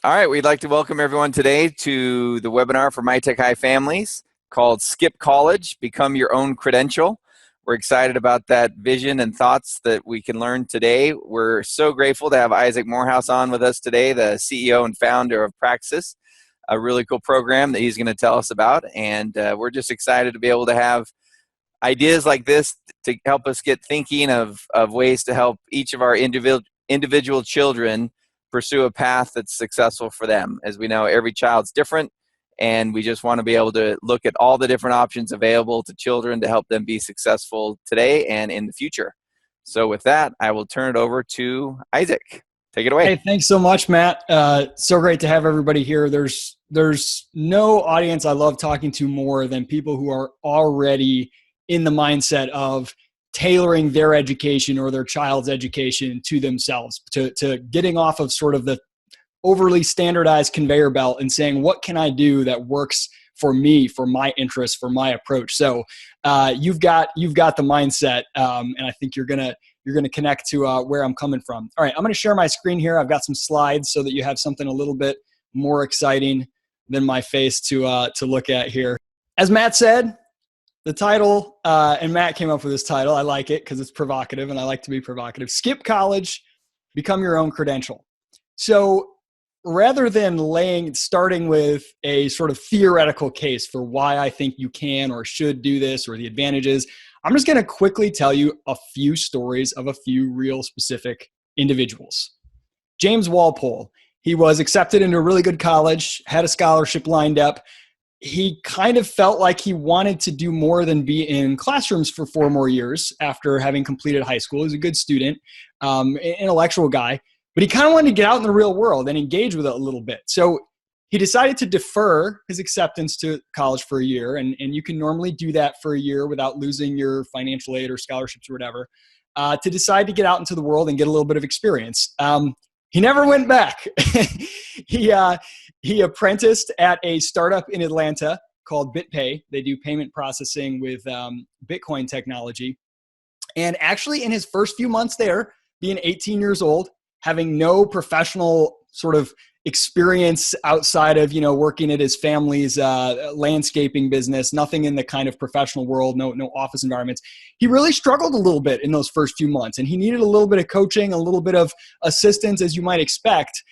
All right, we'd like to welcome everyone today to the webinar for My Tech High families called Skip College, Become Your Own Credential. We're excited about that vision and thoughts that we can learn today. We're so grateful to have Isaac Morehouse on with us today, the CEO and founder of Praxis, a really cool program that he's going to tell us about. And we're just excited to be able to have ideas like this to help us get thinking of ways to help each of our individual children pursue a path that's successful for them. As we know, every child's different, and we just want to be able to look at all the different options available to children to help them be successful today and in the future. So with that, I will turn it over to Isaac. Take it away. Hey, thanks so much, Matt. So great to have everybody here. There's no audience I love talking to more than people who are already in the mindset of tailoring their education or their child's education to themselves, to getting off of sort of the overly standardized conveyor belt and saying, what can I do that works for me, for my interests, for my approach? So you've got the mindset, and I think you're gonna connect to where I'm coming from. All right, I'm gonna share my screen here. I've got some slides so that you have something a little bit more exciting than my face to look at here. As Matt said, the title, and Matt came up with this title. I like it because it's provocative, and I like to be provocative. Skip college, become your own credential. So rather than starting with a sort of theoretical case for why I think you can or should do this or the advantages, I'm just going to quickly tell you a few stories of a few real specific individuals. James Walpole, he was accepted into a really good college, had a scholarship lined up. He kind of felt like he wanted to do more than be in classrooms for 4 more years after having completed high school. He was a good student, intellectual guy, but he kind of wanted to get out in the real world and engage with it a little bit. So he decided to defer his acceptance to college for a year, and you can normally do that for a year without losing your financial aid or scholarships or whatever, to decide to get out into the world and get a little bit of experience. He never went back. He apprenticed at a startup in Atlanta called BitPay. They do payment processing with Bitcoin technology. And actually in his first few months there, being 18 years old, having no professional sort of experience outside of, working at his family's landscaping business, nothing in the kind of professional world, no office environments. He really struggled a little bit in those first few months, and he needed a little bit of coaching, a little bit of assistance, as you might expect.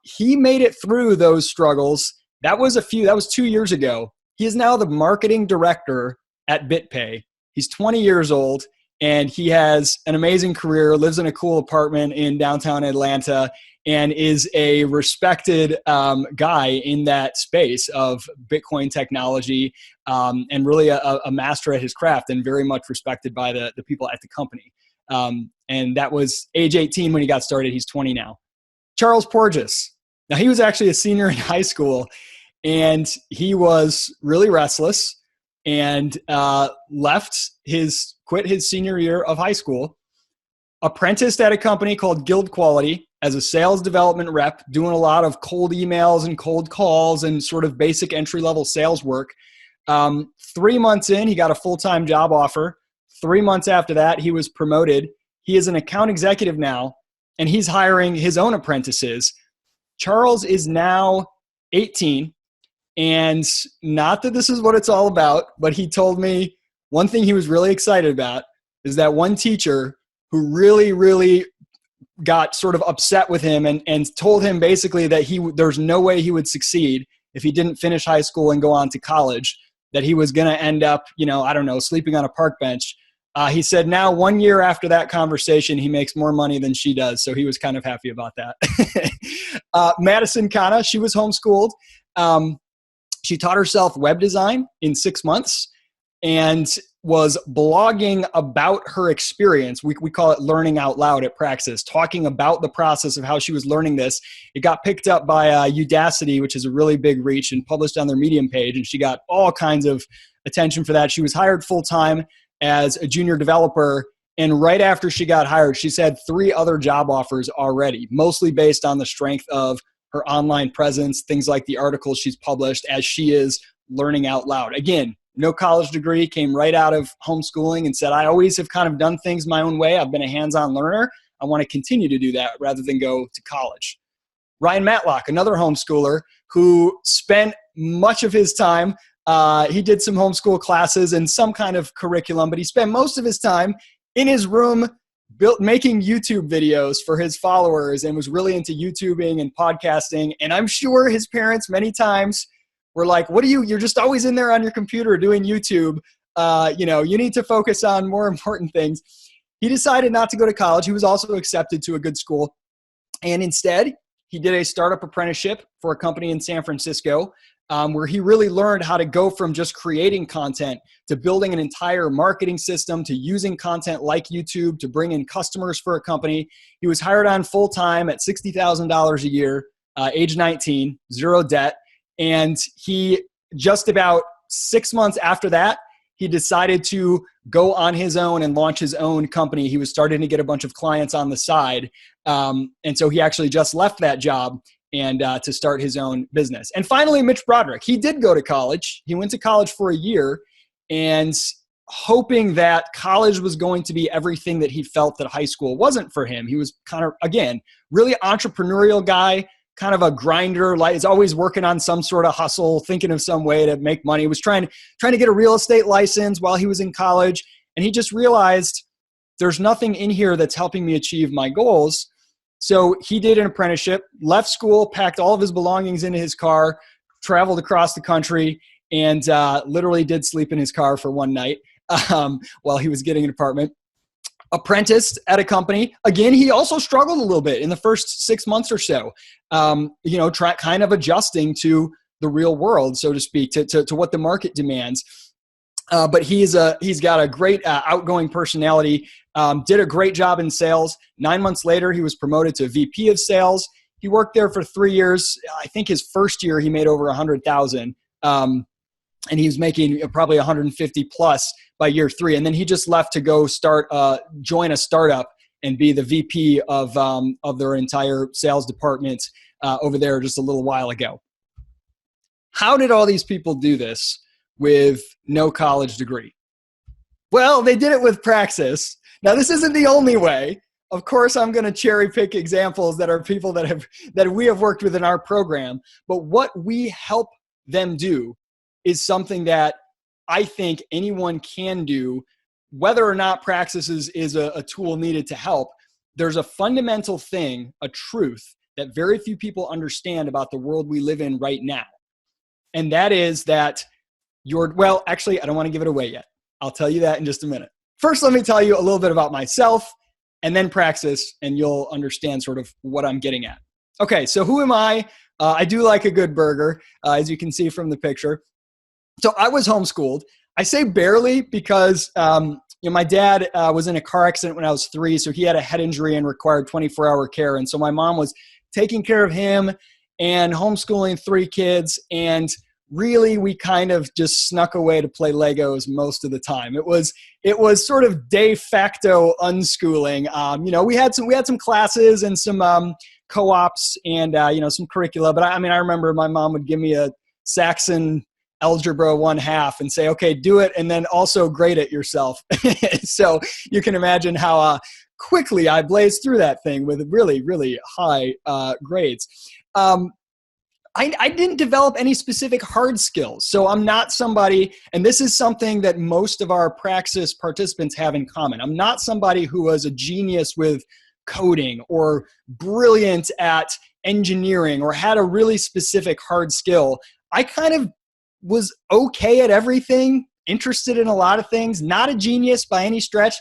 He made it through those struggles. That was 2 years ago. He is now the marketing director at BitPay. He's 20 years old, and he has an amazing career, lives in a cool apartment in downtown Atlanta, and is a respected guy in that space of Bitcoin technology, and really a master at his craft, and very much respected by the people at the company. And that was age 18 when he got started. He's 20 now. Charles Porges. Now, he was actually a senior in high school, and he was really restless and quit his senior year of high school, apprenticed at a company called Guild Quality as a sales development rep, doing a lot of cold emails and cold calls and sort of basic entry-level sales work. 3 months in, he got a full-time job offer. 3 months after that, he was promoted. He is an account executive now, and he's hiring his own apprentices. Charles is now 18, and not that this is what it's all about, but he told me one thing he was really excited about is that one teacher who really, really got sort of upset with him and told him basically that there's no way he would succeed if he didn't finish high school and go on to college, that he was going to end up, sleeping on a park bench. He said now 1 year after that conversation, he makes more money than she does. So he was kind of happy about that. Madison Kana, she was homeschooled. She taught herself web design in 6 months and was blogging about her experience. We call it learning out loud at Praxis, talking about the process of how she was learning this. It got picked up by Udacity, which is a really big reach, and published on their Medium page. And she got all kinds of attention for that. She was hired full-time as a junior developer. And right after she got hired, she's had 3 other job offers already, mostly based on the strength of her online presence, things like the articles she's published as she is learning out loud. Again, no college degree, came right out of homeschooling and said, I always have kind of done things my own way. I've been a hands-on learner. I want to continue to do that rather than go to college. Ryan Matlock, another homeschooler who spent much of his time, he did some homeschool classes and some kind of curriculum, but he spent most of his time in his room making YouTube videos for his followers and was really into YouTubing and podcasting. And I'm sure his parents many times were like, you're just always in there on your computer doing YouTube. You need to focus on more important things. He decided not to go to college. He was also accepted to a good school. And instead, he did a startup apprenticeship for a company in San Francisco, where he really learned how to go from just creating content to building an entire marketing system to using content like YouTube to bring in customers for a company. He was hired on full-time at $60,000 a year, age 19, zero debt. And he, just about 6 months after that, he decided to go on his own and launch his own company. He was starting to get a bunch of clients on the side. And so he actually just left that job and to start his own business. And finally, Mitch Broderick. He did go to college. He went to college for a year and hoping that college was going to be everything that he felt that high school wasn't for him. He was kind of, again, really entrepreneurial guy, kind of a grinder, like is always working on some sort of hustle, thinking of some way to make money. He was trying to get a real estate license while he was in college. And he just realized there's nothing in here that's helping me achieve my goals. So he did an apprenticeship, left school, packed all of his belongings into his car, traveled across the country, and literally did sleep in his car for one night while he was getting an apartment. Apprenticed at a company. Again, he also struggled a little bit in the first 6 months or so, kind of adjusting to the real world, so to speak, to what the market demands. But he's got a great outgoing personality, did a great job in sales. 9 months later, he was promoted to VP of sales. He worked there for 3 years. I think his first year he made over 100,000. And he was making probably 150 plus by year 3. And then he just left to go join a startup and be the VP of their entire sales department over there just a little while ago. How did all these people do this with no college degree? Well, they did it with Praxis. Now, this isn't the only way. Of course, I'm going to cherry pick examples that are people that we have worked with in our program. But what we help them do is something that I think anyone can do, whether or not Praxis is a tool needed to help. There's a fundamental thing, a truth that very few people understand about the world we live in right now. And that is that actually, I don't want to give it away yet. I'll tell you that in just a minute. First, let me tell you a little bit about myself and then Praxis, and you'll understand sort of what I'm getting at. Okay, so who am I? I do like a good burger, as you can see from the picture. So I was homeschooled. I say barely because my dad was in a car accident when I was 3, so he had a head injury and required 24-hour care. And so my mom was taking care of him and homeschooling 3 kids. And really, we kind of just snuck away to play Legos most of the time. It was sort of de facto unschooling. We had some classes and some co-ops and some curricula. But I remember my mom would give me a Saxon algebra 1/2 and say, okay, do it. And then also grade it yourself. So you can imagine how quickly I blazed through that thing with really, really high grades. I didn't develop any specific hard skills. So I'm not somebody, and this is something that most of our Praxis participants have in common. I'm not somebody who was a genius with coding or brilliant at engineering or had a really specific hard skill. I kind of was okay at everything, interested in a lot of things, not a genius by any stretch,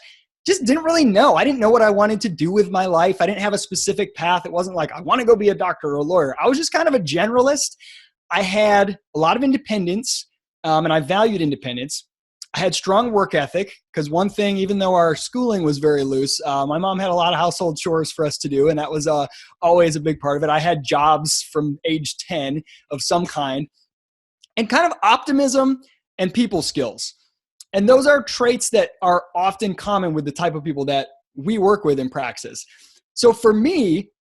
just didn't really know. I didn't know what I wanted to do with my life. I didn't have a specific path. It wasn't like I want to go be a doctor or a lawyer. I was just kind of a generalist. I had a lot of independence, and I valued independence. I had strong work ethic because one thing, even though our schooling was very loose, my mom had a lot of household chores for us to do, and that was always a big part of it. I had jobs from age 10 of some kind. And kind of optimism and people skills. And those are traits that are often common with the type of people that we work with in Praxis. So for me,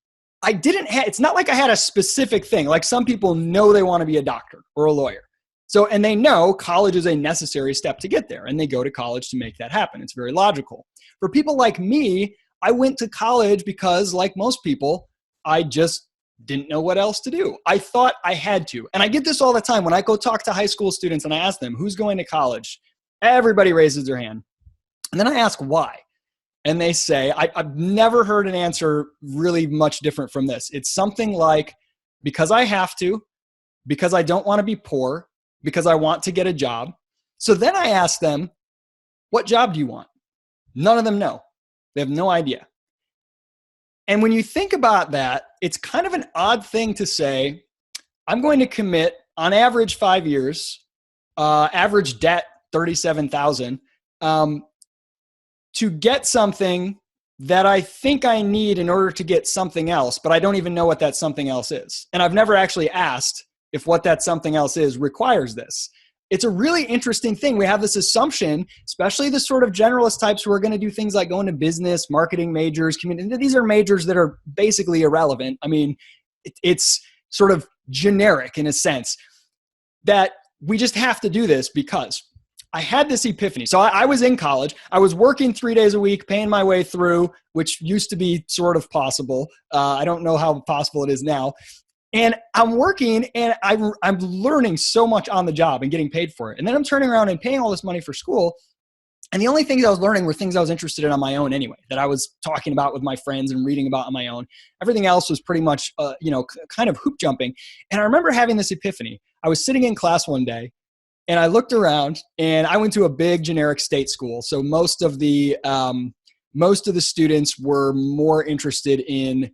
it's not like I had a specific thing. Like some people know they want to be a doctor or a lawyer. So, and they know college is a necessary step to get there. And they go to college to make that happen. It's very logical. For people like me, I went to college because like most people, I just Didn't know what else to do. I thought I had to. And I get this all the time when I go talk to high school students and I ask them, who's going to college? Everybody raises their hand. And then I ask why. And they say, I've never heard an answer really much different from this. It's something like, because I have to, because I don't want to be poor, because I want to get a job. So then I ask them, what job do you want? None of them know. They have no idea. And when you think about that, it's kind of an odd thing to say, I'm going to commit on average 5 years, average debt, $37,000, to get something that I think I need in order to get something else, but I don't even know what that something else is. And I've never actually asked if what that something else is requires this. It's a really interesting thing. We have this assumption, especially the sort of generalist types who are going to do things like go into business, marketing majors, community. These are majors that are basically irrelevant. I mean, it's sort of generic in a sense that we just have to do this because I had this epiphany. So I was in college. I was working 3 days a week, paying my way through, which used to be sort of possible. I don't know how possible it is now. And I'm working and I'm learning so much on the job and getting paid for it. And then I'm turning around and paying all this money for school. And the only things I was learning were things I was interested in on my own anyway, that I was talking about with my friends and reading about on my own. Everything else was pretty much, kind of hoop jumping. And I remember having this epiphany. I was sitting in class one day and I looked around and I went to a big generic state school. So most of the students were more interested in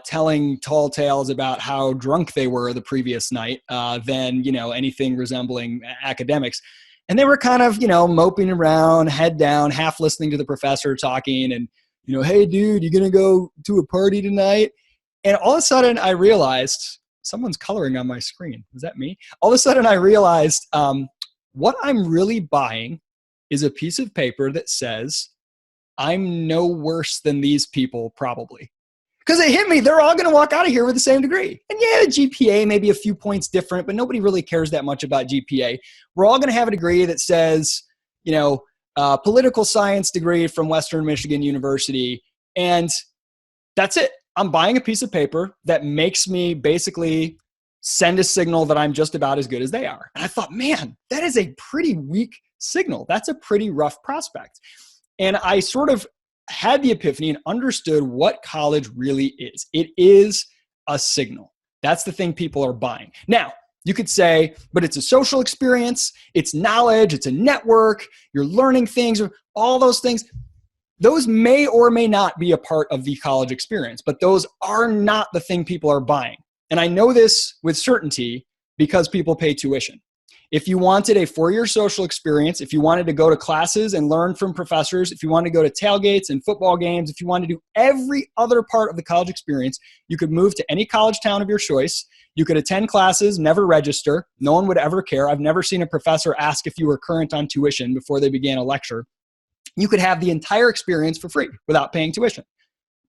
telling tall tales about how drunk they were the previous night than, anything resembling academics. And they were kind of, moping around, head down, half listening to the professor talking and, hey, dude, you going to go to a party tonight? And all of a sudden I realized someone's coloring on my screen. Was that me? All of a sudden I realized what I'm really buying is a piece of paper that says I'm no worse than these people probably. Because it hit me, they're all going to walk out of here with the same degree. And yeah, the GPA may be a few points different, but nobody really cares that much about GPA. We're all going to have a degree that says, political science degree from Western Michigan University. And that's it. I'm buying a piece of paper that makes me basically send a signal that I'm just about as good as they are. And I thought, man, that is a pretty weak signal. That's a pretty rough prospect. And I sort of had the epiphany and understood what college really is. It is a signal. That's the thing people are buying. Now, you could say, but it's a social experience, it's knowledge, it's a network, you're learning things, all those things. Those may or may not be a part of the college experience, but those are not the thing people are buying. And I know this with certainty because people pay tuition. If you wanted a 4-year social experience, if you wanted to go to classes and learn from professors, if you wanted to go to tailgates and football games, if you wanted to do every other part of the college experience, you could move to any college town of your choice. You could attend classes, never register. No one would ever care. I've never seen a professor ask if you were current on tuition before they began a lecture. You could have the entire experience for free without paying tuition.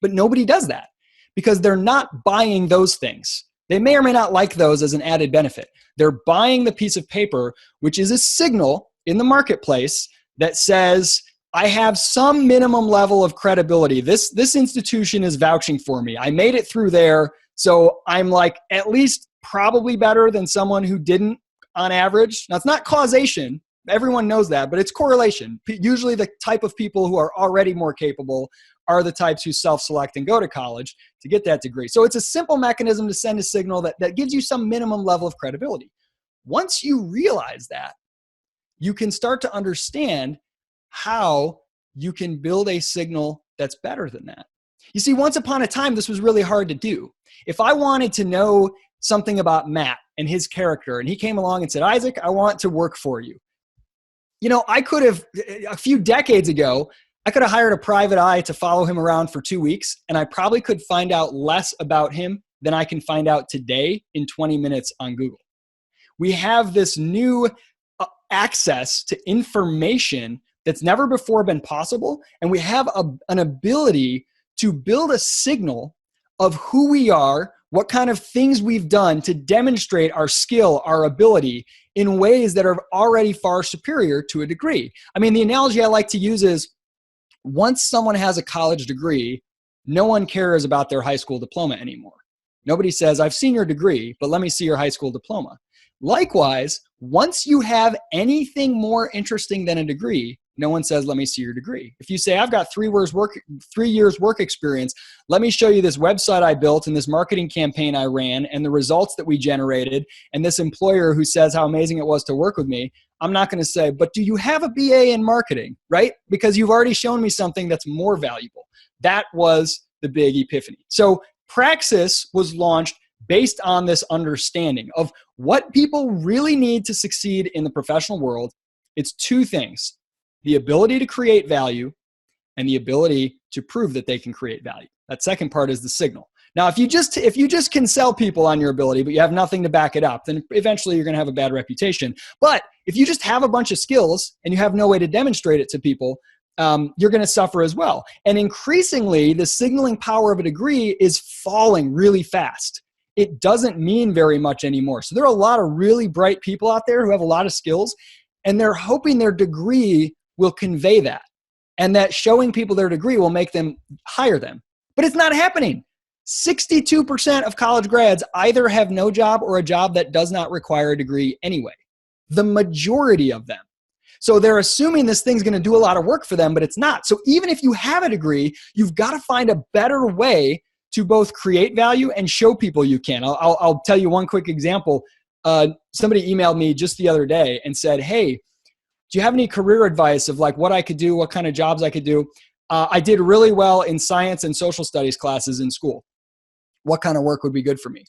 But nobody does that because they're not buying those things. They may or may not like those as an added benefit. They're buying the piece of paper, which is a signal in the marketplace that says, I have some minimum level of credibility. This institution is vouching for me. I made it through there, so I'm like at least probably better than someone who didn't on average. Now, it's not causation. Everyone knows that, but it's correlation. Usually the type of people who are already more capable are the types who self-select and go to college to get that degree. So it's a simple mechanism to send a signal that gives you some minimum level of credibility. Once you realize that, you can start to understand how you can build a signal that's better than that. You see, once upon a time, this was really hard to do. If I wanted to know something about Matt and his character, and he came along and said, Isaac, I want to work for you. I could have, a few decades ago, I could have hired a private eye to follow him around for 2 weeks, and I probably could find out less about him than I can find out today in 20 minutes on Google. We have this new access to information that's never before been possible, and we have an ability to build a signal of who we are, what kind of things we've done to demonstrate our skill, our ability in ways that are already far superior to a degree. I mean, the analogy I like to use is once someone has a college degree, no one cares about their high school diploma anymore. Nobody says, I've seen your degree, but let me see your high school diploma. Likewise, once you have anything more interesting than a degree, no one says, let me see your degree. If you say, I've got 3 years work experience, let me show you this website I built and this marketing campaign I ran and the results that we generated and this employer who says how amazing it was to work with me, I'm not going to say, but do you have a BA in marketing, right? Because you've already shown me something that's more valuable. That was the big epiphany. So Praxis was launched based on this understanding of what people really need to succeed in the professional world. It's 2 things: the ability to create value and the ability to prove that they can create value. That second part is the signal. Now, if you just can sell people on your ability, but you have nothing to back it up, then eventually you're going to have a bad reputation. But if you just have a bunch of skills and you have no way to demonstrate it to people, you're going to suffer as well. And increasingly, the signaling power of a degree is falling really fast. It doesn't mean very much anymore. So there are a lot of really bright people out there who have a lot of skills, and they're hoping their degree will convey that, and that showing people their degree will make them hire them. But it's not happening. 62% of college grads either have no job or a job that does not require a degree anyway. The majority of them. So they're assuming this thing's going to do a lot of work for them, but it's not. So even if you have a degree, you've got to find a better way to both create value and show people you can. I'll tell you one quick example. Somebody emailed me just the other day and said, hey, do you have any career advice of like what I could do, what kind of jobs I could do? I did really well in science and social studies classes in school. What kind of work would be good for me?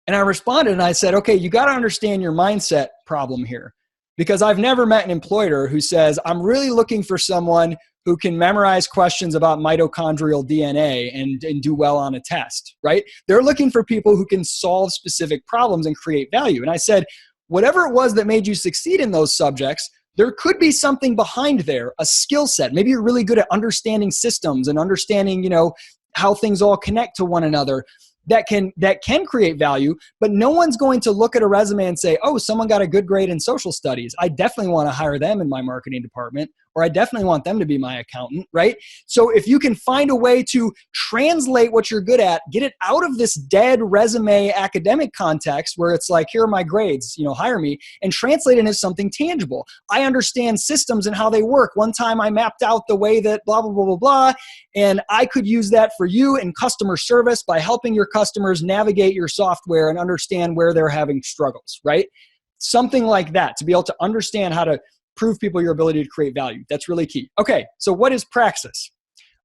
And I responded and I said, okay, you got to understand your mindset problem here, because I've never met an employer who says, I'm really looking for someone who can memorize questions about mitochondrial DNA and do well on a test, right? They're looking for people who can solve specific problems and create value. And I said, whatever it was that made you succeed in those subjects, there could be something behind there, a skill set. Maybe you're really good at understanding systems and understanding, how things all connect to one another that can create value, but no one's going to look at a resume and say, oh, someone got a good grade in social studies. I definitely want to hire them in my marketing department, or I definitely want them to be my accountant, right? So if you can find a way to translate what you're good at, get it out of this dead resume academic context where it's like, here are my grades, hire me, and translate it into something tangible. I understand systems and how they work. One time I mapped out the way that blah, blah, blah, blah, blah, and I could use that for you in customer service by helping your customers navigate your software and understand where they're having struggles, right? Something like that, to be able to understand how to prove people your ability to create value. That's really key. Okay, so what is Praxis?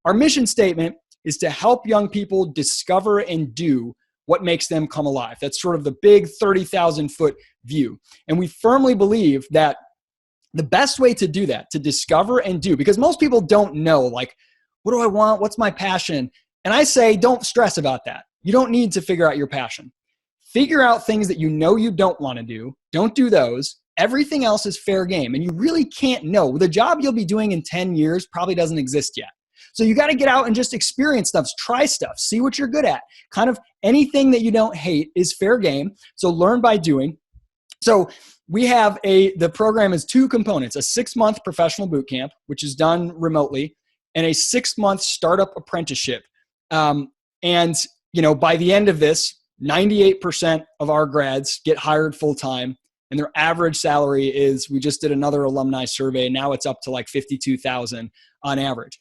Our mission statement is to help young people discover and do what makes them come alive. That's sort of the big 30,000-foot view. And we firmly believe that the best way to do that, to discover and do, because most people don't know, like, what do I want? What's my passion? And I say, don't stress about that. You don't need to figure out your passion. Figure out things that you know you don't want to do. Don't do those. Everything else is fair game. And you really can't know. The job you'll be doing in 10 years probably doesn't exist yet. So you got to get out and just experience stuff, try stuff, see what you're good at. Kind of anything that you don't hate is fair game. So learn by doing. So we have the program is 2 components, a 6-month professional boot camp, which is done remotely, and a 6-month startup apprenticeship. And by the end of this, 98% of our grads get hired full-time, and their average salary is, we just did another alumni survey, now it's up to like $52,000 on average.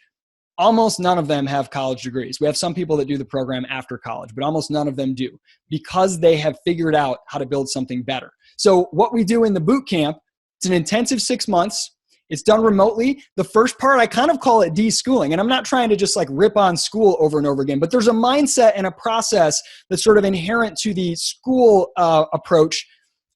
Almost none of them have college degrees. We have some people that do the program after college, but almost none of them do, because they have figured out how to build something better. So what we do in the boot camp, it's an intensive 6 months. It's done remotely. The first part, I kind of call it de-schooling. And I'm not trying to just like rip on school over and over again, but there's a mindset and a process that's sort of inherent to the school approach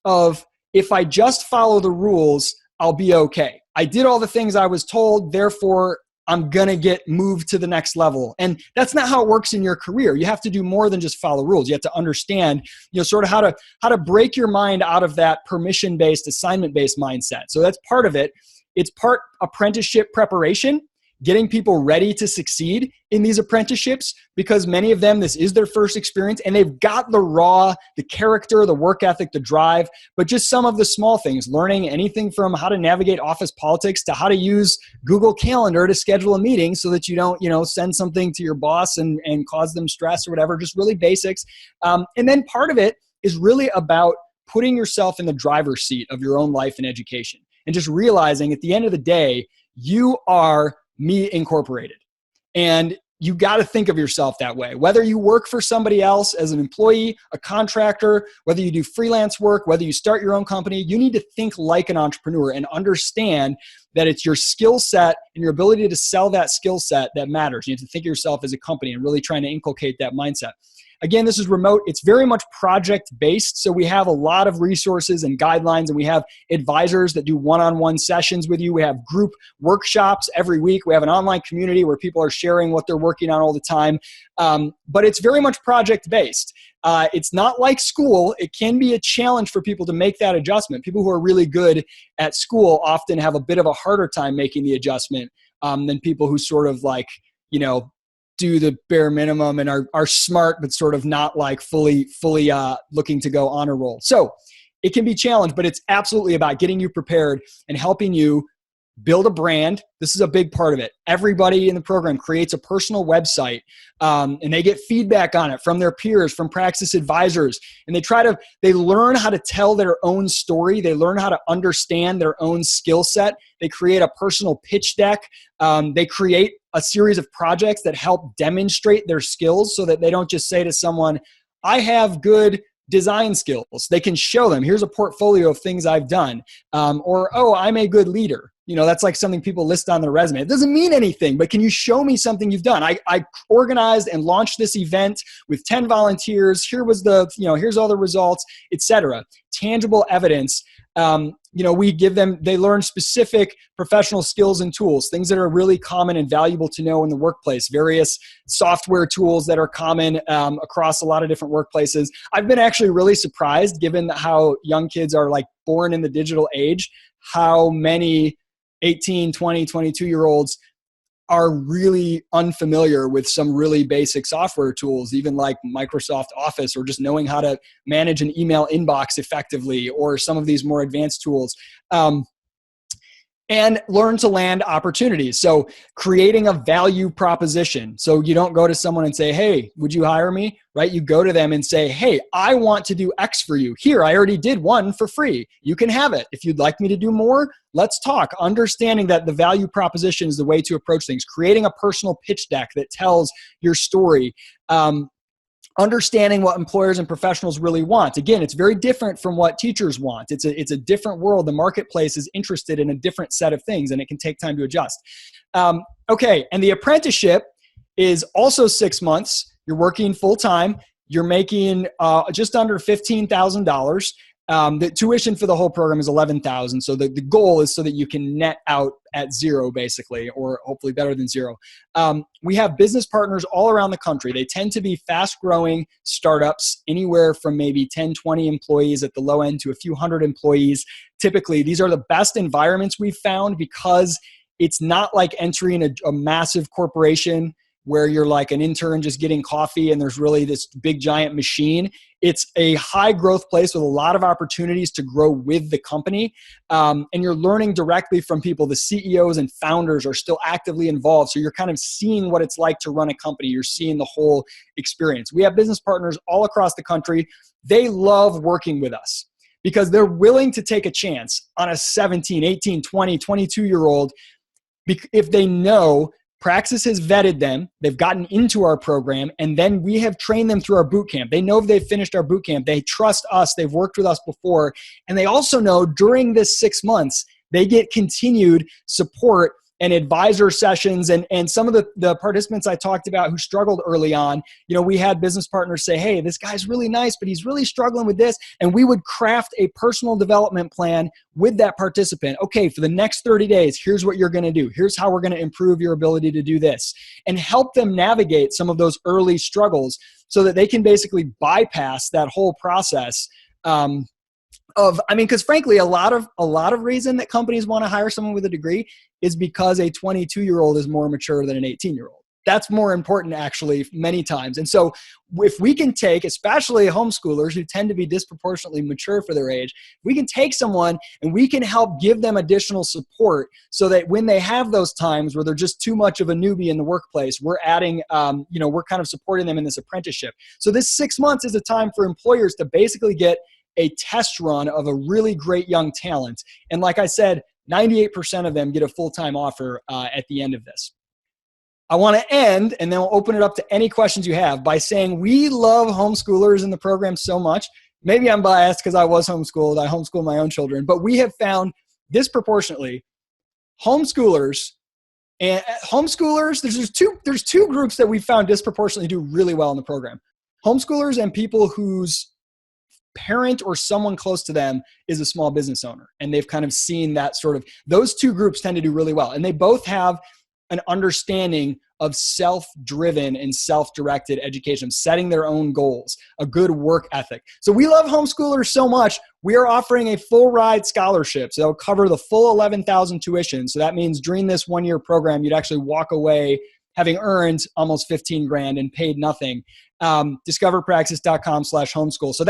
of, if I just follow the rules, I'll be okay. I did all the things I was told, therefore I'm going to get moved to the next level. And that's not how it works in your career. You have to do more than just follow rules. You have to understand, sort of how to break your mind out of that permission-based, assignment-based mindset. So that's part of it. It's part apprenticeship preparation. getting people ready to succeed in these apprenticeships, because many of them, this is their first experience and they've got the character, the work ethic, the drive, but just some of the small things, learning anything from how to navigate office politics to how to use Google Calendar to schedule a meeting so that you don't, send something to your boss and cause them stress or whatever, just really basics. And then part of it is really about putting yourself in the driver's seat of your own life and education and just realizing at the end of the day, you are Me Incorporated. And you got to think of yourself that way. Whether you work for somebody else as an employee, a contractor, whether you do freelance work, whether you start your own company, you need to think like an entrepreneur and understand that it's your skill set and your ability to sell that skill set that matters. You have to think of yourself as a company and really trying to inculcate that mindset. Again, this is remote. It's very much project-based, so we have a lot of resources and guidelines, and we have advisors that do one-on-one sessions with you. We have group workshops every week. We have an online community where people are sharing what they're working on all the time, but it's very much project-based. It's not like school. It can be a challenge for people to make that adjustment. People who are really good at school often have a bit of a harder time making the adjustment than people who sort of do the bare minimum and are smart, but sort of not like fully looking to go honor roll. So it can be challenged, but it's absolutely about getting you prepared and helping you build a brand. This is a big part of it. Everybody in the program creates a personal website, and they get feedback on it from their peers, from Praxis advisors, and they learn how to tell their own story. They learn how to understand their own skill set. They create a personal pitch deck. They create a series of projects that help demonstrate their skills so that they don't just say to someone, I have good design skills. They can show them, here's a portfolio of things I've done. Or, oh, I'm a good leader. That's like something people list on their resume. It doesn't mean anything, but can you show me something you've done? I organized and launched this event with 10 volunteers. Here's all the results, etc. Tangible evidence. We give them, they learn specific professional skills and tools, things that are really common and valuable to know in the workplace, various software tools that are common across a lot of different workplaces. I've been actually really surprised, given how young kids are like born in the digital age, how many 18, 20, 22-year-olds are really unfamiliar with some really basic software tools, even like Microsoft Office, or just knowing how to manage an email inbox effectively, or some of these more advanced tools. And learn to land opportunities. So creating a value proposition. So you don't go to someone and say, hey, would you hire me? Right? You go to them and say, hey, I want to do X for you. Here, I already did one for free. You can have it. If you'd like me to do more, let's talk. Understanding that the value proposition is the way to approach things. Creating a personal pitch deck that tells your story. Understanding what employers and professionals really want. Again, it's very different from what teachers want. It's a different world. The marketplace is interested in a different set of things, and it can take time to adjust. Okay, and the apprenticeship is also 6 months. You're working full time. You're making just under $15,000. The tuition for the whole program is $11,000. So the goal is so that you can net out at zero, basically, or hopefully better than zero. We have business partners all around the country. They tend to be fast-growing startups, anywhere from maybe 10, 20 employees at the low end to a few hundred employees. Typically, these are the best environments we've found, because it's not like entering a massive corporation where you're like an intern just getting coffee and there's really this big giant machine. It's a high growth place with a lot of opportunities to grow with the company. And you're learning directly from people. The CEOs and founders are still actively involved. So you're kind of seeing what it's like to run a company. You're seeing the whole experience. We have business partners all across the country. They love working with us because they're willing to take a chance on a 17, 18, 20, 22-year-old if they know Praxis has vetted them, they've gotten into our program, and then we have trained them through our bootcamp. They know they've finished our bootcamp. They trust us. They've worked with us before. And they also know during this 6 months, they get continued support and advisor sessions. And some of the participants I talked about who struggled early on, we had business partners say, hey, this guy's really nice, but he's really struggling with this. And we would craft a personal development plan with that participant. Okay, for the next 30 days, here's what you're going to do. Here's how we're going to improve your ability to do this, and help them navigate some of those early struggles so that they can basically bypass that whole process because frankly, a lot of reason that companies want to hire someone with a degree is because a 22-year-old is more mature than an 18-year-old. That's more important actually many times. And so if we can take, especially homeschoolers who tend to be disproportionately mature for their age, we can take someone and we can help give them additional support so that when they have those times where they're just too much of a newbie in the workplace, we're adding, we're kind of supporting them in this apprenticeship. So this 6 months is a time for employers to basically get a test run of a really great young talent. And like I said, 98% of them get a full-time offer at the end of this. I want to end, and then we'll open it up to any questions you have, by saying we love homeschoolers in the program so much. Maybe I'm biased because I was homeschooled. I homeschool my own children. But we have found disproportionately homeschoolers, there's two groups that we found disproportionately do really well in the program. Homeschoolers and people whose parent or someone close to them is a small business owner. And they've kind of seen that those two groups tend to do really well. And they both have an understanding of self-driven and self-directed education, setting their own goals, a good work ethic. So we love homeschoolers so much, we are offering a full ride scholarship. So they'll cover the full $11,000 tuition. So that means during this 1-year program, you'd actually walk away having earned almost $15,000 and paid nothing. Discoverpraxis.com/homeschool. So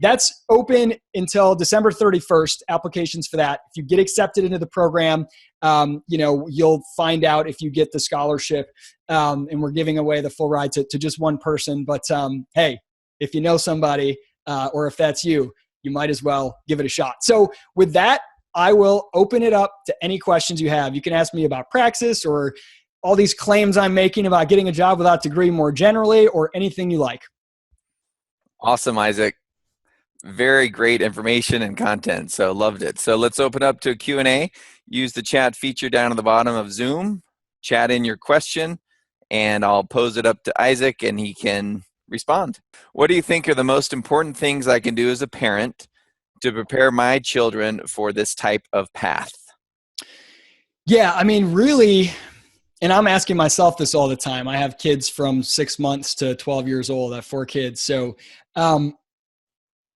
that's open until December 31st, applications for that. If you get accepted into the program, you'll find out if you get the scholarship, and we're giving away the full ride to just one person. But hey, if you know somebody, or if that's you, you might as well give it a shot. So with that, I will open it up to any questions you have. You can ask me about Praxis or all these claims I'm making about getting a job without degree more generally, or anything you like. Awesome, Isaac. Very great information and content. So loved it. So let's open up to a Q&A. Use the chat feature down at the bottom of Zoom. Chat in your question, and I'll pose it up to Isaac, and he can respond. What do you think are the most important things I can do as a parent to prepare my children for this type of path? Yeah, I mean, really, and I'm asking myself this all the time. I have kids from 6 months to 12 years old. I have 4 kids. So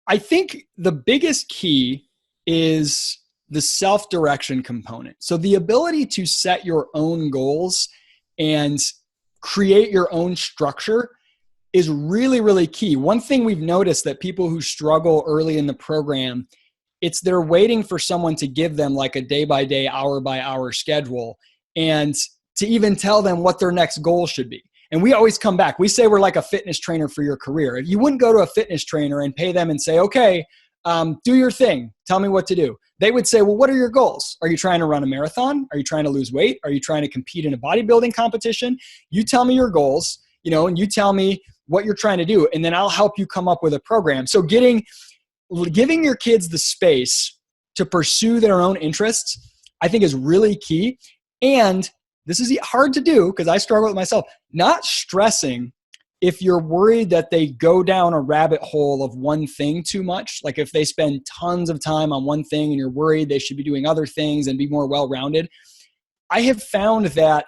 I think the biggest key is the self-direction component. So the ability to set your own goals and create your own structure is really, really key. One thing we've noticed that people who struggle early in the program, it's they're waiting for someone to give them like a day-by-day, hour-by-hour schedule, and to even tell them what their next goal should be. And we always come back. We say we're like a fitness trainer for your career. You wouldn't go to a fitness trainer and pay them and say, okay, do your thing. Tell me what to do. They would say, well, what are your goals? Are you trying to run a marathon? Are you trying to lose weight? Are you trying to compete in a bodybuilding competition? You tell me your goals, and you tell me what you're trying to do, and then I'll help you come up with a program. So giving your kids the space to pursue their own interests, I think, is really key. And this is hard to do because I struggle with myself. Not stressing if you're worried that they go down a rabbit hole of one thing too much. Like if they spend tons of time on one thing and you're worried they should be doing other things and be more well-rounded. I have found that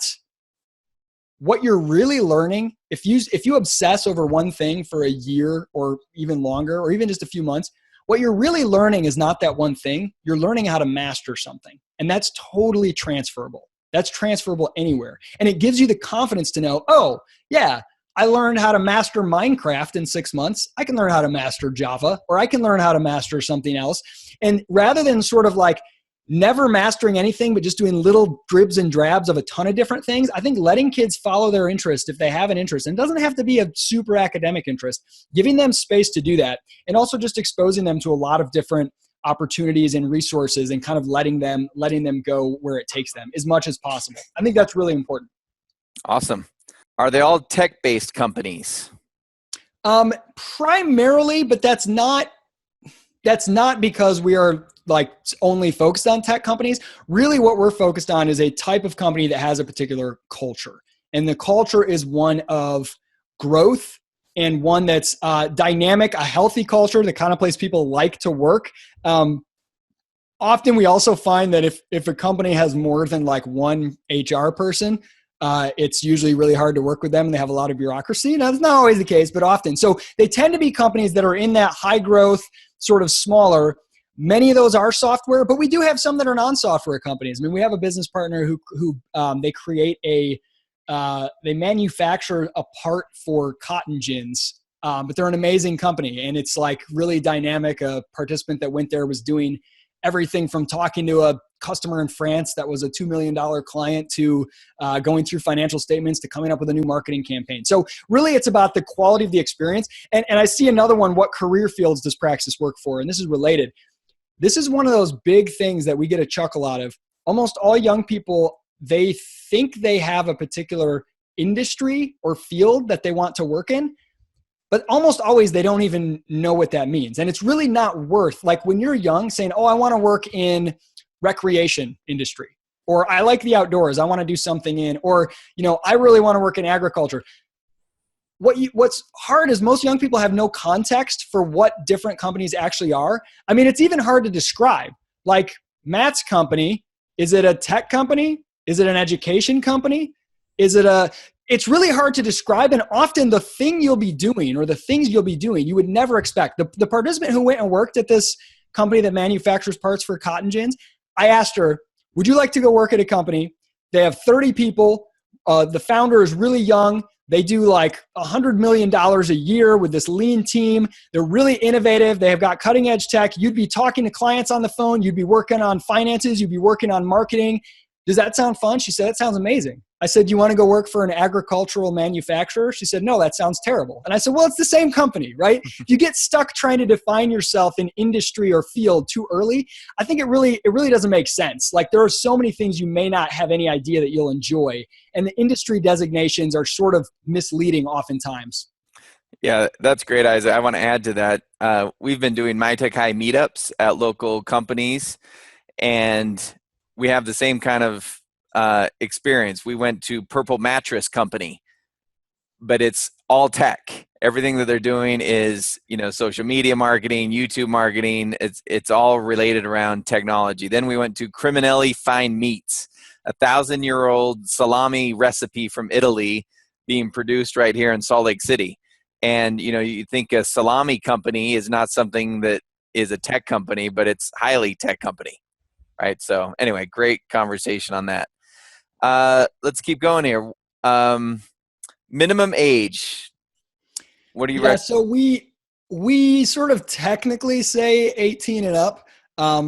what you're really learning, if you obsess over one thing for a year or even longer, or even just a few months, what you're really learning is not that one thing. You're learning how to master something. And that's totally transferable. That's transferable anywhere. And it gives you the confidence to know, oh, yeah, I learned how to master Minecraft in 6 months. I can learn how to master Java, or I can learn how to master something else. And rather than sort of like never mastering anything, but just doing little dribs and drabs of a ton of different things, I think letting kids follow their interest if they have an interest, and it doesn't have to be a super academic interest, giving them space to do that, and also just exposing them to a lot of different opportunities and resources, and kind of letting them go where it takes them as much as possible. I think that's really important. Awesome. Are they all tech-based companies? Primarily, but that's not because we are like only focused on tech companies. Really what we're focused on is a type of company that has a particular culture. And the culture is one of growth, and one that's dynamic, a healthy culture, the kind of place people like to work. Often we also find that if a company has more than like one HR person, it's usually really hard to work with them, and they have a lot of bureaucracy. Now, that's not always the case, but often. So they tend to be companies that are in that high growth, sort of smaller, Many of those are software, but we do have some that are non-software companies. I mean, we have a business partner who they create they manufacture a part for cotton gins, but they're an amazing company, and it's like really dynamic. A participant that went there was doing everything from talking to a customer in France that was a $2 million client to going through financial statements to coming up with a new marketing campaign. So really it's about the quality of the experience. And I see another one, what career fields does Praxis work for? And this is related. This is one of those big things that we get a chuckle out of. Almost all young people, they think they have a particular industry or field that they want to work in, but almost always they don't even know what that means. And it's really not worth, like when you're young, saying, oh, I want to work in recreation industry, or I like the outdoors, I want to do something in, or, I really want to work in agriculture. What's hard is most young people have no context for what different companies actually are. I mean, it's even hard to describe. Like Matt's company, is it a tech company? Is it an education company? It's really hard to describe. And often the thing you'll be doing or the things you'll be doing, you would never expect. The participant who went and worked at this company that manufactures parts for cotton gins, I asked her, would you like to go work at a company? They have 30 people. The founder is really young. They do like $100 million a year with this lean team. They're really innovative. They have got cutting edge tech. You'd be talking to clients on the phone. You'd be working on finances. You'd be working on marketing. Does that sound fun? She said, that sounds amazing. I said, you want to go work for an agricultural manufacturer? She said, no, that sounds terrible. And I said, well, it's the same company, right? You get stuck trying to define yourself in industry or field too early. I think it really doesn't make sense. Like there are so many things you may not have any idea that you'll enjoy. And the industry designations are sort of misleading oftentimes. Yeah, that's great, Isaac. I want to add to that. We've been doing MyTech High meetups at local companies, and we have the same kind of experience. We went to Purple Mattress Company, but it's all tech. Everything that they're doing is, social media marketing, YouTube marketing. It's all related around technology. Then we went to Criminelli Fine Meats, 1,000-year-old salami recipe from Italy being produced right here in Salt Lake City. And, you think a salami company is not something that is a tech company, but it's highly tech company, right? So anyway, great conversation on that. Let's keep going here. Minimum age. What do you recommend? So we sort of technically say 18 and up,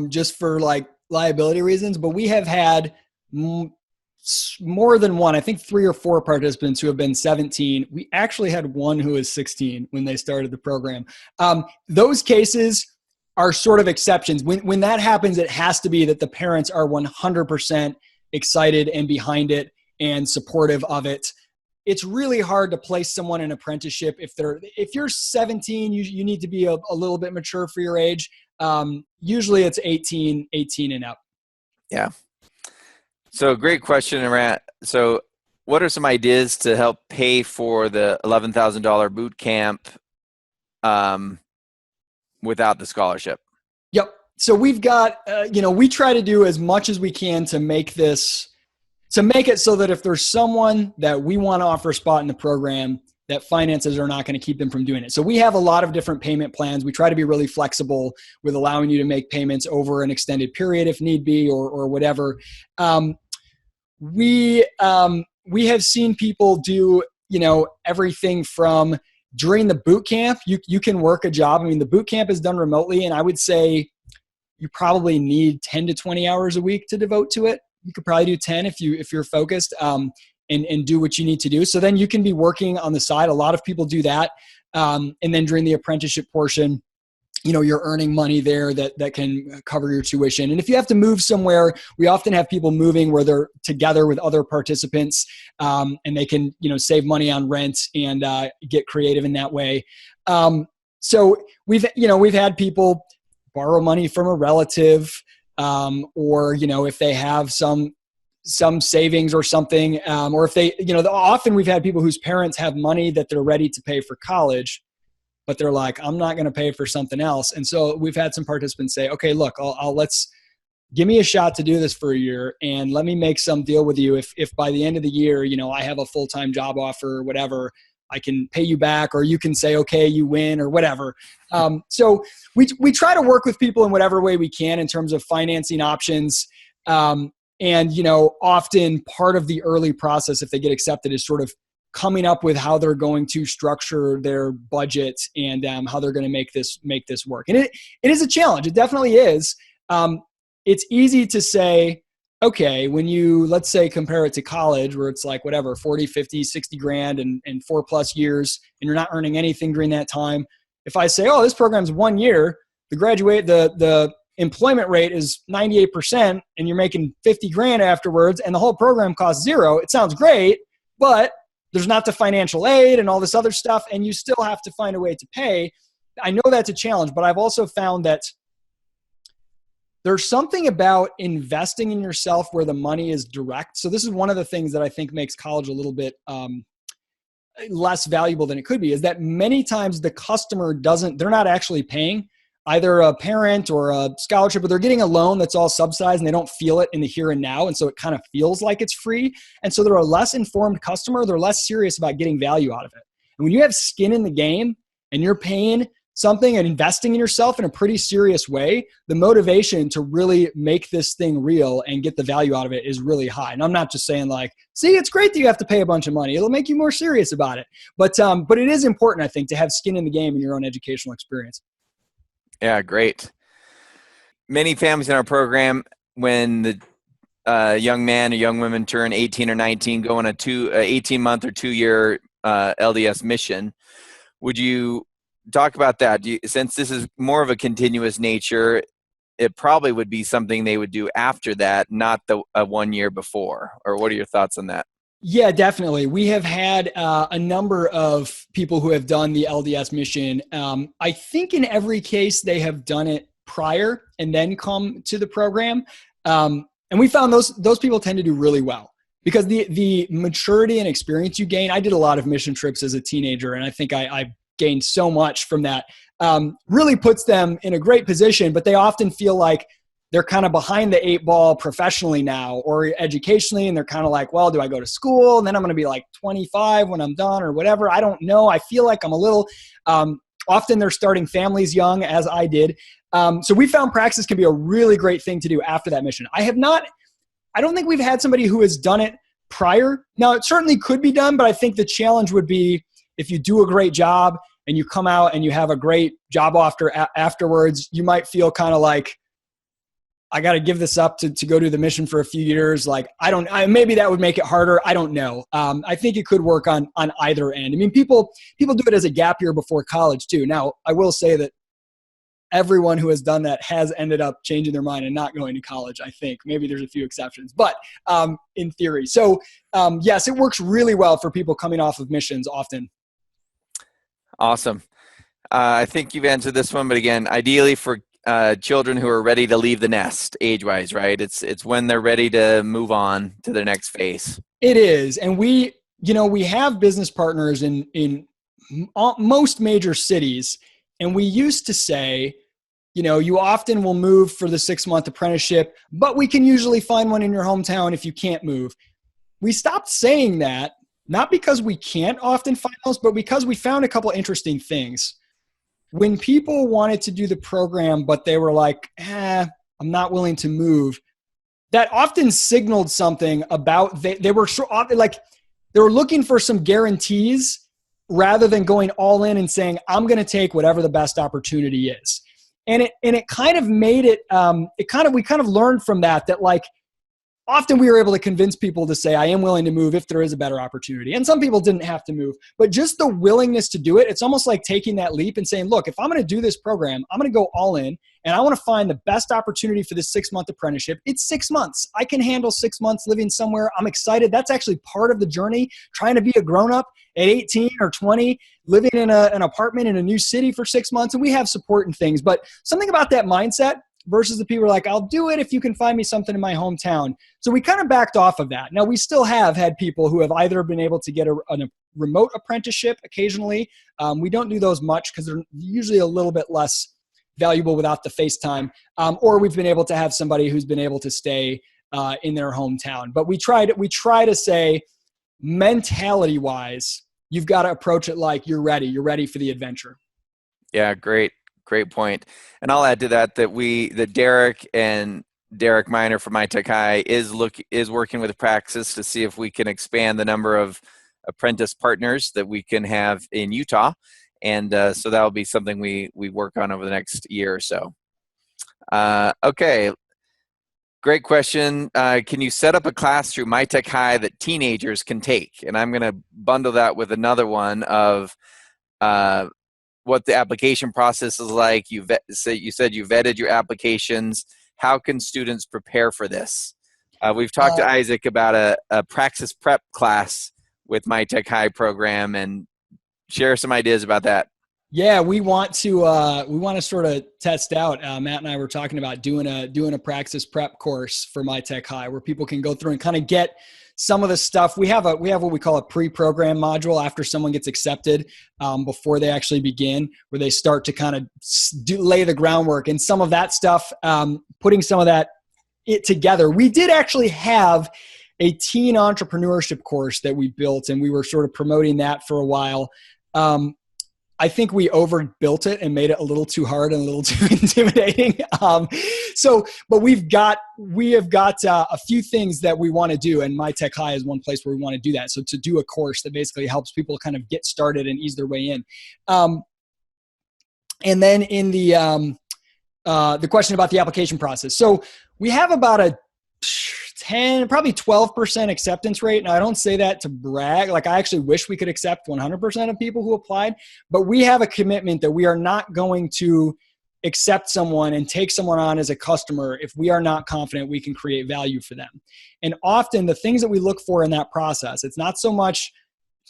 just for like liability reasons, but we have had more than one, I think 3 or 4 participants who have been 17. We actually had one who was 16 when they started the program. Those cases are sort of exceptions. When that happens, it has to be that the parents are 100% excited and behind it and supportive of it. It's really hard to place someone in apprenticeship if you're 17, you need to be a little bit mature for your age. Usually it's 18 and up. Yeah. So great question around. So what are some ideas to help pay for the $11,000 boot camp without the scholarship? Yep. So we've got, we try to do as much as we can to make it so that if there's someone that we want to offer a spot in the program, that finances are not going to keep them from doing it. So we have a lot of different payment plans. We try to be really flexible with allowing you to make payments over an extended period if need be, or whatever. We have seen people do, everything from during the boot camp, you can work a job. I mean, the boot camp is done remotely, and I would say you probably need 10 to 20 hours a week to devote to it. You could probably do 10 if you're focused, and do what you need to do. So then you can be working on the side. A lot of people do that. And then during the apprenticeship portion, you're earning money there that can cover your tuition. And if you have to move somewhere, we often have people moving where they're together with other participants, and they can, save money on rent and get creative in that way. So we've had people borrow money from a relative, or, if they have some savings or something, or if they, often we've had people whose parents have money that they're ready to pay for college, but they're like, I'm not going to pay for something else. And so we've had some participants say, okay, look, let's give me a shot to do this for a year, and let me make some deal with you. If by the end of the year, I have a full-time job offer or whatever, I can pay you back, or you can say, okay, you win, or whatever. So we try to work with people in whatever way we can in terms of financing options. And, often part of the early process, if they get accepted, is sort of coming up with how they're going to structure their budget and how they're going to make this work. And it is a challenge. It definitely is. It's easy to say, okay, when you, let's say, compare it to college where it's like whatever, 40, 50, 60 grand and 4+ years, and you're not earning anything during that time. If I say, oh, this program's 1 year, the employment rate is 98% and you're making 50 grand afterwards and the whole program costs $0, it sounds great, but there's not the financial aid and all this other stuff, and you still have to find a way to pay. I know that's a challenge, but I've also found that there's something about investing in yourself where the money is direct. So this is one of the things that I think makes college a little bit less valuable than it could be, is that many times the customer they're not actually paying either a parent or a scholarship, but they're getting a loan that's all subsidized and they don't feel it in the here and now. And so it kind of feels like it's free. And so they're a less informed customer. They're less serious about getting value out of it. And when you have skin in the game and you're paying something and investing in yourself in a pretty serious way, the motivation to really make this thing real and get the value out of it is really high. And I'm not just saying like, see, it's great that you have to pay a bunch of money. It'll make you more serious about it. But it is important, I think, to have skin in the game in your own educational experience. Yeah, great. Many families in our program, when the young man or young woman turn 18 or 19, go on a 18-month or 2-year LDS mission. Would you talk about that? Since this is more of a continuous nature, it probably would be something they would do after that, not the 1 year before. Or what are your thoughts on that? Yeah, definitely. We have had a number of people who have done the LDS mission. I think in every case they have done it prior and then come to the program. And we found those people tend to do really well because the maturity and experience you gain. I did a lot of mission trips as a teenager, and I think I gained so much from that. Really puts them in a great position, but they often feel like they're kind of behind the 8 ball professionally now or educationally. And they're kind of like, well, do I go to school? And then I'm going to be like 25 when I'm done or whatever. I don't know. I feel like I'm a little, often they're starting families young, as I did. So we found Praxis can be a really great thing to do after that mission. I don't think we've had somebody who has done it prior. Now it certainly could be done, but I think the challenge would be if you do a great job and you come out and you have a great job afterwards, you might feel kind of like, I got to give this up to go do the mission for a few years. Like, maybe that would make it harder. I don't know. I think it could work on either end. I mean, people do it as a gap year before college too. Now, I will say that everyone who has done that has ended up changing their mind and not going to college. I think maybe there's a few exceptions, but in theory. So yes, it works really well for people coming off of missions often. Awesome. I think you've answered this one, but again, ideally for children who are ready to leave the nest age-wise, right? It's when they're ready to move on to the next phase. It is. And we have business partners in most major cities. And we used to say, you often will move for the 6-month apprenticeship, but we can usually find one in your hometown if you can't move. We stopped saying that, not because we can't often find those, but because we found a couple interesting things. When people wanted to do the program, but they were like, I'm not willing to move, that often signaled something about they were looking for some guarantees rather than going all in and saying, I'm going to take whatever the best opportunity is. And it kind of made it, we kind of learned from that like, often we were able to convince people to say, I am willing to move if there is a better opportunity. And some people didn't have to move, but just the willingness to do it, it's almost like taking that leap and saying, look, if I'm going to do this program, I'm going to go all in and I want to find the best opportunity for this 6-month apprenticeship. It's 6 months. I can handle 6 months living somewhere. I'm excited. That's actually part of the journey, trying to be a grown-up at 18 or 20, living in an apartment in a new city for 6 months. And we have support and things, but something about that mindset versus the people who are like, I'll do it if you can find me something in my hometown. So we kind of backed off of that. Now, we still have had people who have either been able to get a remote apprenticeship occasionally. We don't do those much because they're usually a little bit less valuable without the FaceTime. Or we've been able to have somebody who's been able to stay in their hometown. But we try to say, mentality-wise, you've got to approach it like you're ready. You're ready for the adventure. Yeah, great point. And I'll add to that Derek Miner from MyTech High is working with Praxis to see if we can expand the number of apprentice partners that we can have in Utah, and so that'll be something we work on over the next year or so. Okay, great question. Can you set up a class through MyTech High that teenagers can take? And I'm going to bundle that with another one of what the application process is like. You said you vetted your applications. How can students prepare for this? We've talked to Isaac about a Praxis prep class with MyTech High program, and share some ideas about that. Yeah, we want to sort of test out. Matt and I were talking about doing a Praxis prep course for MyTech High, where people can go through and kind of get some of the stuff. We have what we call a pre-program module after someone gets accepted, before they actually begin, where they start to kind of lay the groundwork, and some of that stuff, putting some of that together. We did actually have a teen entrepreneurship course that we built, and we were sort of promoting that for a while. I think we overbuilt it and made it a little too hard and a little too intimidating. But we have got a few things that we want to do, and MyTech High is one place where we want to do that. So to do a course that basically helps people kind of get started and ease their way in. And then in the question about the application process. So we have about a 10, probably 12% acceptance rate. And I don't say that to brag. Like, I actually wish we could accept 100% of people who applied, but we have a commitment that we are not going to accept someone and take someone on as a customer if we are not confident we can create value for them. And often the things that we look for in that process, it's not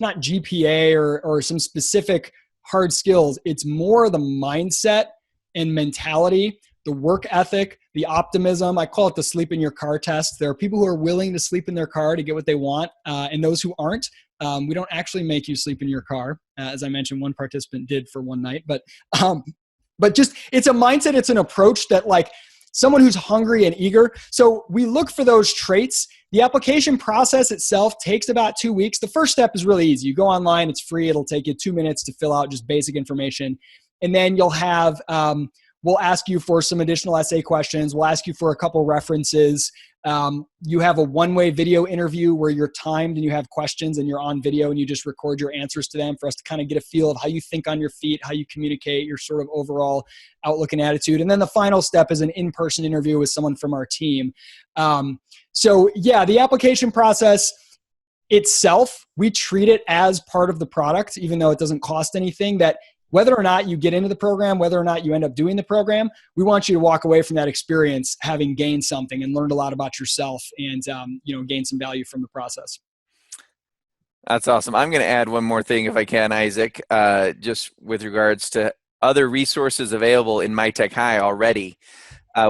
GPA or some specific hard skills. It's more the mindset and mentality, the work ethic, the optimism. I call it the sleep in your car test. There are people who are willing to sleep in their car to get what they want, and those who aren't. We don't actually make you sleep in your car. As I mentioned, one participant did for one night, but just, it's a mindset, it's an approach that, like, someone who's hungry and eager. So we look for those traits. The application process itself takes about 2 weeks. The first step is really easy. You go online, it's free. It'll take you 2 minutes to fill out just basic information. And then you'll have, we'll ask you for some additional essay questions. We'll ask you for a couple references. You have a one-way video interview where you're timed and you have questions and you're on video and you just record your answers to them for us to kind of get a feel of how you think on your feet, how you communicate, your sort of overall outlook and attitude. And then the final step is an in-person interview with someone from our team. So yeah, the application process itself, we treat it as part of the product, even though it doesn't cost anything. That whether or not you get into the program, whether or not you end up doing the program, we want you to walk away from that experience having gained something and learned a lot about yourself and gain some value from the process. That's awesome. I'm going to add one more thing if I can, Isaac, just with regards to other resources available in MyTech High already.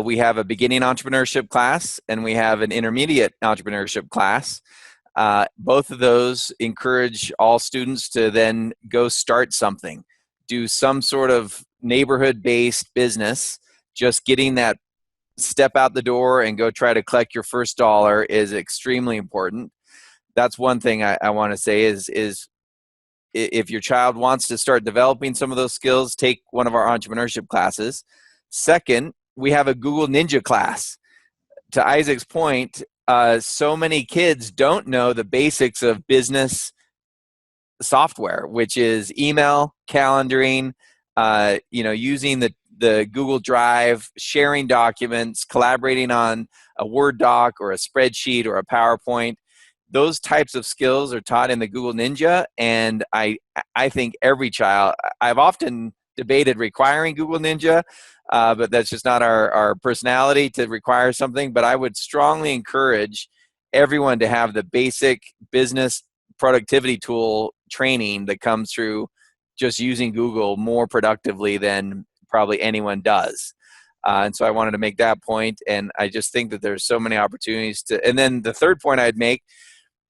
We have a beginning entrepreneurship class and we have an intermediate entrepreneurship class. Both of those encourage all students to then go start something. Do some sort of neighborhood-based business. Just getting that step out the door and go try to collect your first dollar is extremely important. That's one thing I want to say is if your child wants to start developing some of those skills, take one of our entrepreneurship classes. Second, we have a Google Ninja class. To Isaac's point, so many kids don't know the basics of business software, which is email, calendaring, using the Google Drive, sharing documents, collaborating on a Word doc or a spreadsheet or a PowerPoint. Those types of skills are taught in the Google Ninja, and I think every child, I've often debated requiring Google Ninja, but that's just not our personality to require something. But I would strongly encourage everyone to have the basic business productivity tool training that comes through just using Google more productively than probably anyone does. And so I wanted to make that point, and I just think that there's so many opportunities to. And then the third point I'd make,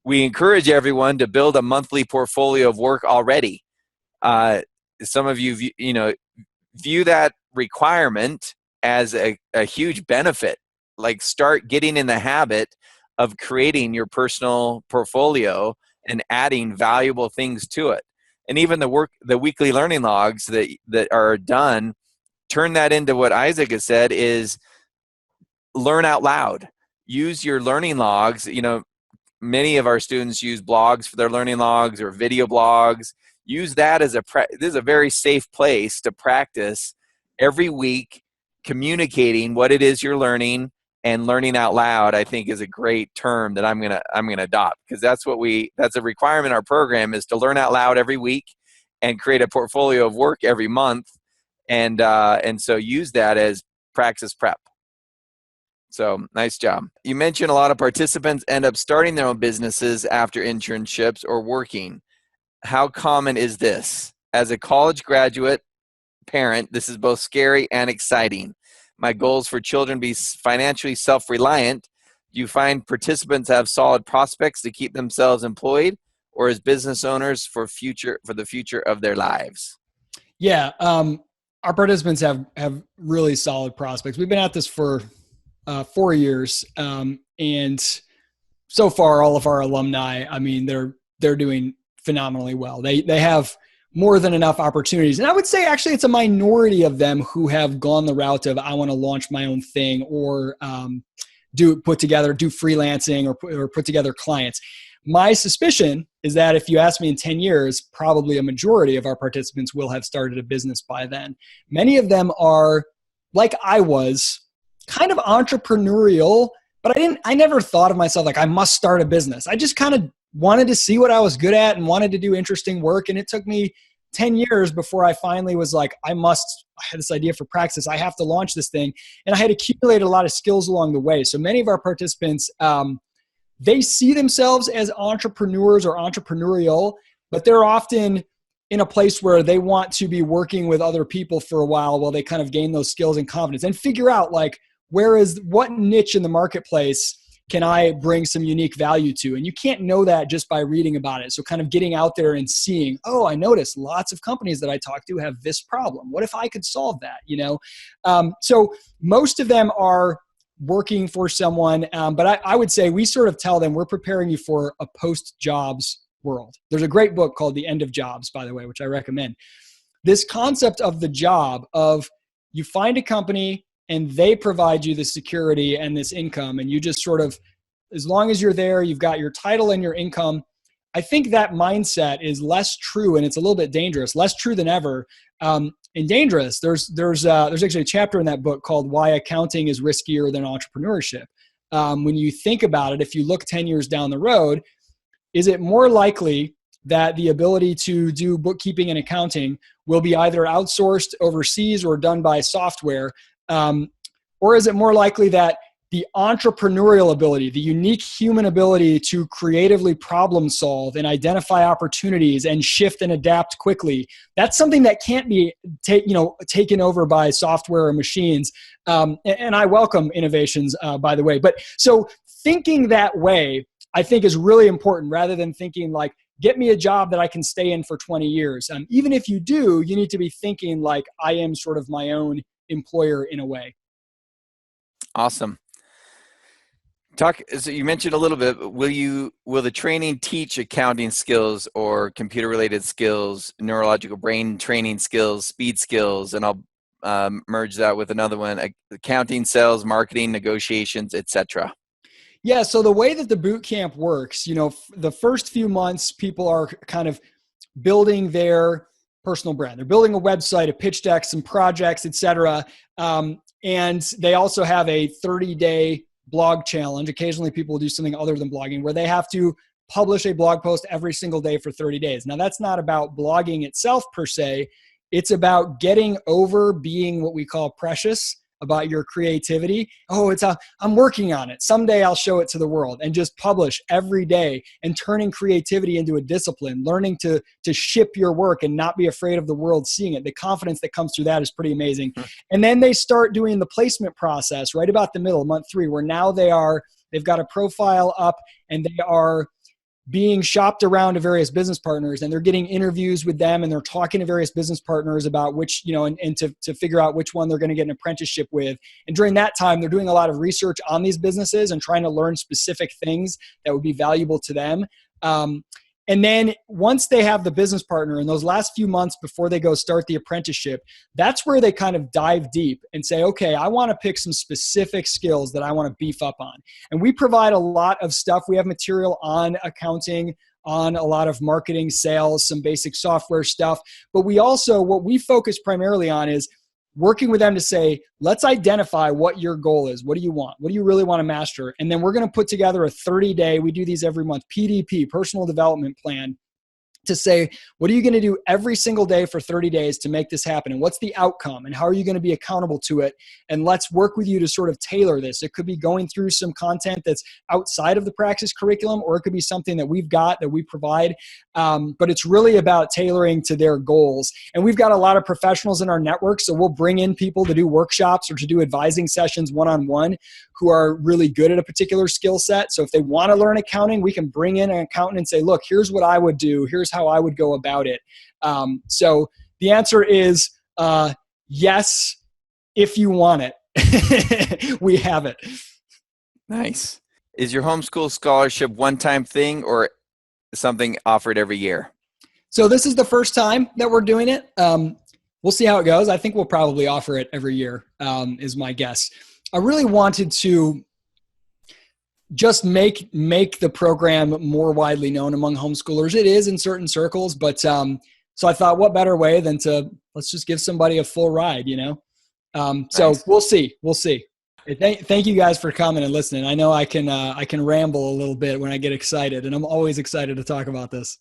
we encourage everyone to build a monthly portfolio of work already. Some of you, view that requirement as a huge benefit. Like, start getting in the habit of creating your personal portfolio and adding valuable things to it. and even the weekly learning logs that are done, turn that into what Isaac has said is learn out loud. Use your learning logs. Many of our students use blogs for their learning logs or video blogs. Use that as this is a very safe place to practice every week communicating what it is you're learning, and learning out loud, I think, is a great term that I'm gonna adopt, because that's a requirement in our program, is to learn out loud every week and create a portfolio of work every month, and so use that as Praxis prep. So nice job. You mentioned a lot of participants end up starting their own businesses after internships or working. How common is this? As a college graduate parent, this is both scary and exciting. My goals for children be financially self-reliant. Do you find participants have solid prospects to keep themselves employed, or as business owners for the future of their lives? Yeah, our participants have really solid prospects. We've been at this for 4 years, and so far, all of our alumni, I mean, they're doing phenomenally well. They have more than enough opportunities. And I would say actually it's a minority of them who have gone the route of, I want to launch my own thing, or do freelancing, or put together clients. My suspicion is that if you ask me in 10 years, probably a majority of our participants will have started a business by then. Many of them are, like I was, kind of entrepreneurial, but I never thought of myself like I must start a business. I just kind of wanted to see what I was good at and wanted to do interesting work. And it took me 10 years before I finally was like, I had this idea for Praxis. I have to launch this thing. And I had accumulated a lot of skills along the way. So many of our participants, they see themselves as entrepreneurs or entrepreneurial, but they're often in a place where they want to be working with other people for a while they kind of gain those skills and confidence and figure out like, what niche in the marketplace can I bring some unique value to? And you can't know that just by reading about it. So kind of getting out there and seeing, oh, I noticed lots of companies that I talk to have this problem. What if I could solve that? So most of them are working for someone. But I would say we sort of tell them we're preparing you for a post-jobs world. There's a great book called The End of Jobs, by the way, which I recommend. This concept of the job of you find a company and they provide you the security and this income, and you just sort of, as long as you're there, you've got your title and your income. I think that mindset is less true, and it's a little bit dangerous, less true than ever. And dangerous. There's actually a chapter in that book called Why Accounting is Riskier Than Entrepreneurship. When you think about it, if you look 10 years down the road, is it more likely that the ability to do bookkeeping and accounting will be either outsourced overseas or done by software? Or is it more likely that the entrepreneurial ability, the unique human ability to creatively problem solve and identify opportunities and shift and adapt quickly, that's something that can't be taken over by software or machines? And I welcome innovations, by the way. But so thinking that way, I think, is really important, rather than thinking like, get me a job that I can stay in for 20 years. Even if you do, you need to be thinking like, I am sort of my own employer in a way. Awesome. So you mentioned a little bit, will the training teach accounting skills or computer related skills, neurological brain training skills, speed skills? And I'll merge that with another one, accounting, sales, marketing, negotiations, etc. Yeah. So the way that the boot camp works, the first few months, people are kind of building their personal brand. They're building a website, a pitch deck, some projects, etc. And they also have a 30-day blog challenge. Occasionally people will do something other than blogging, where they have to publish a blog post every single day for 30 days. Now, that's not about blogging itself per se. It's about getting over being what we call precious about your creativity. I'm working on it. Someday I'll show it to the world, and just publish every day, and turning creativity into a discipline, learning to ship your work and not be afraid of the world seeing it. The confidence that comes through that is pretty amazing. And then they start doing the placement process right about the middle, month 3, where now they've got a profile up, and they are being shopped around to various business partners, and they're getting interviews with them, and they're talking to various business partners about which, and to figure out which one they're going to get an apprenticeship with. And during that time, they're doing a lot of research on these businesses and trying to learn specific things that would be valuable to them. And then once they have the business partner in those last few months before they go start the apprenticeship, that's where they kind of dive deep and say, okay, I want to pick some specific skills that I want to beef up on. And we provide a lot of stuff. We have material on accounting, on a lot of marketing, sales, some basic software stuff. But we also, what we focus primarily on is working with them to say, let's identify what your goal is. What do you want? What do you really want to master? And then we're going to put together a 30-day, we do these every month, PDP, personal development plan, to say, what are you going to do every single day for 30 days to make this happen? And what's the outcome? And how are you going to be accountable to it? And let's work with you to sort of tailor this. It could be going through some content that's outside of the Praxis curriculum, or it could be something that we've got that we provide. But it's really about tailoring to their goals. And we've got a lot of professionals in our network. So we'll bring in people to do workshops or to do advising sessions one-on-one who are really good at a particular skill set. So if they want to learn accounting, we can bring in an accountant and say, look, here's what I would do. Here's how I would go about it. So the answer is yes, if you want it. We have it. Nice. Is your homeschool scholarship one-time thing or something offered every year? So this is the first time that we're doing it. We'll see how it goes. I think we'll probably offer it every year, is my guess. I really wanted to just make the program more widely known among homeschoolers. It is in certain circles, but so I thought, what better way than to let's just give somebody a full ride, you know? So Nice. we'll see. Thank you guys for coming and listening. I know I can ramble a little bit when I get excited, and I'm always excited to talk about this.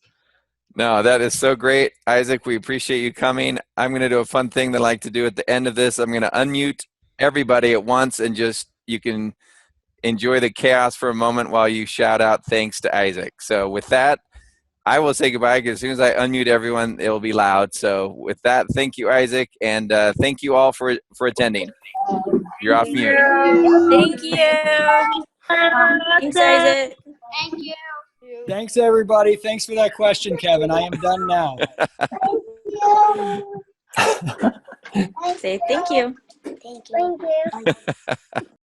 No, that is so great. Isaac, we appreciate you coming. I'm going to do a fun thing that I like to do at the end of this. I'm going to unmute everybody at once, and just you can enjoy the chaos for a moment while you shout out thanks to Isaac. So with that, I will say goodbye, because as soon as I unmute everyone, it will be loud. So with that, thank you, Isaac, and thank you all for attending. You're off mute. Thank you. Thanks, Isaac. Thank you. Thanks, everybody. Thanks for that question, Kevin. I am done now. Say thank you. Thank you.